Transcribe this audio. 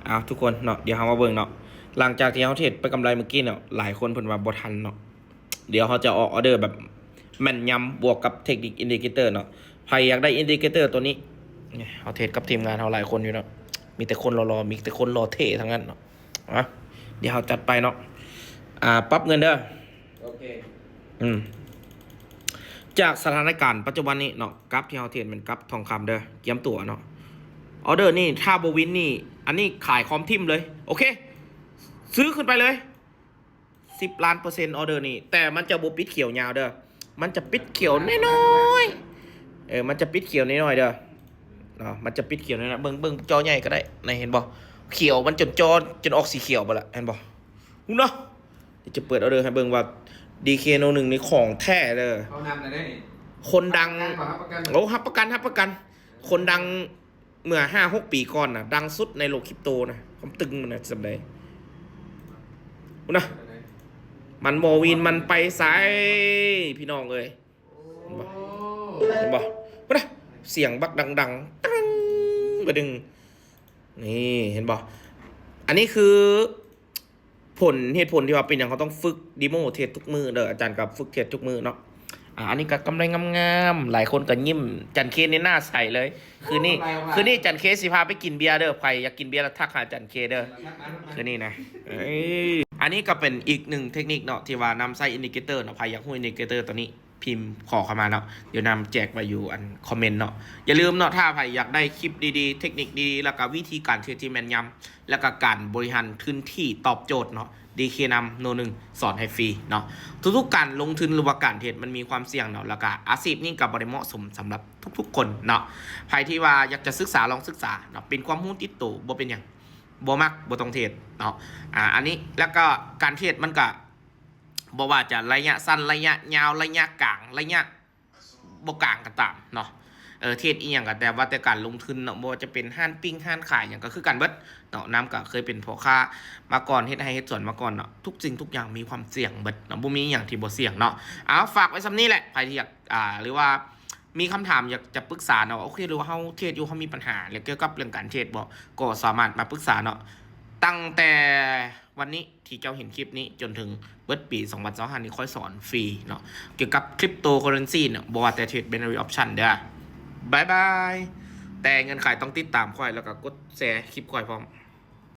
เอาทุกคนเนาะเดี๋ยวเรามาเบิ่งเนาะหลังจากที่เราเทรดไปกำไรเมื่อกี้เนาะหลายคนเพิ่นว่าบ่ทันเนาะเดี๋ยวเขาจะออกออเดอร์แบบแม่นยำบวกกับเทคนิคอินดิเคเตอร์เนาะใครอยากได้อินดิเคเตอร์ตัวนี้เนี่ยเขาเทรดกับทีมงานเขาหลายคนอยู่เนาะมีแต่คนรอมีแต่คนรอเท่ทั้งนั้นเนาะเดี๋ยวเขาจัดไปเนาะปรับเงินเด้อโอเคจากสถานการณ์ปัจจุบันนี้เนาะกราฟที่เราเทรดเป็นกราฟทองคำเด้อเตรียมตัวเนาะออเดอร์นี่ถ้าโบวินนี่อันนี้ขายคอมทิมเลยโอเคซื้อขึ้นไปเลย10 ล้าน% ออเดอร์นี่แต่มันจะโบปิดเขียวยาวเด้อมันจะปิดเขียวน้อยๆมันจะปิดเขียวน้อยๆเด้อเนาะมันจะปิดเขียวน้อยๆเบิ่งจอใหญ่ก็ได้ในเห็นบ่เขียวมันจอจนออกสีเขียวไปละเห็นบ่เนาะจะเปิดออเดอร์ให้เบิ่งว่าDK01นี่ของแท้เด้อเขานำอะไรได้นี่คนดังโอ้ฮับประกันคนดังเมื่อ5-6 ปีก่อนนะดังสุดในโลกคริปโตนะผมตึงมันนะสำได้นะมันโมวินมันไปสายพี่น้องเลยเห็นบ่นะเสียงบักดังตั้งไปดึงนี่เห็นบ่อันนี้คือเหตุผลที่ว่าเป็นอย่างเขาต้องฝึกดีโมเทสทุกมือเด้ออาจารย์กับฝึกเทสทุกมือเนาะอันนี้ก็กำไรงามๆหลายคนก็ยิ้มจันเคสนี่หน้าใสเลยคือนี่จันเคสสิพาไปกินเบียร์เด้อใครอยากกินเบียร์แล้วทักหาจันเคเด้อคือนี่นะอันนี้ก็เป็นอีกหนึ่งเทคนิคเนาะที่ว่านำใส่อินดิเคเตอร์เนาะใครอยากรู้อินดิเคเตอร์ตัวนี้พิมพ์ขอเข้ามาเนาะเดี๋ยวนำแจกไปอยู่อันคอมเมนต์เนาะอย่าลืมเนาะถ้าใครอยากได้คลิปดีๆเทคนิคดีๆแล้วก็วิธีการเทรดที่แม่นยำแล้วก็การบริหารพื้นที่ตอบโจทย์เนาะDK นำโน1สอนให้ฟรีเนาะทุกๆการลงทุนหรือว่าการเทรดมันมีความเสี่ยงเนาะแล้วก็อาชีพนี้กับบริเหมาะสมสำหรับทุกๆคนเนาะใครที่ว่าอยากจะศึกษาลองศึกษาเนาะเป็นความรู้ติดตัวบ่เป็นอย่างบ่มักบ่ต้องเทรดเนาะอันนี้แล้วก็การเทรดมันก็บ่ว่าจะระยะสั้นระยะยาวระยะกลางระยะบ่กลางก็ตามเนาะเทรดอีหยังก็แต่ว่าแต่การลงทุนเนาะบ่ว่าจะเป็นห้านปิ้งห้านขายอย่างก็คือกันเบิดเนาะน้ำก็เคยเป็นพ่อค้ามาก่อนเฮ็ดให้เฮ็ดสวนมาก่อนเนาะทุกสิ่งทุกอย่างมีความเสี่ยงเบิดเนาะบ่มีอย่างที่บ่เสี่ยงเนาะฝากไว้ซำนี้แหละใครที่อยากหรือว่ามีคำถามอยากจะปรึกษาเนาะโอเคหรือว่าเฮาเทรดอยู่เฮามีปัญหาเกี่ยวกับเรื่องการเทรดบ่ก็สามารถมาปรึกษาเนาะตั้งแต่วันนี้ที่เจ้าเห็นคลิปนี้จนถึงเบิดปี2025นี้ค่อยสอนฟรีเนาะเกี่ยวกับคริปโตเคอเรนซีเนาะบ่ว่าแต่เทรด binary option เด้อบายแต่เงินขายต้องติดตามค่อยแล้วก็กดแชร์คลิปค่อยพร้อม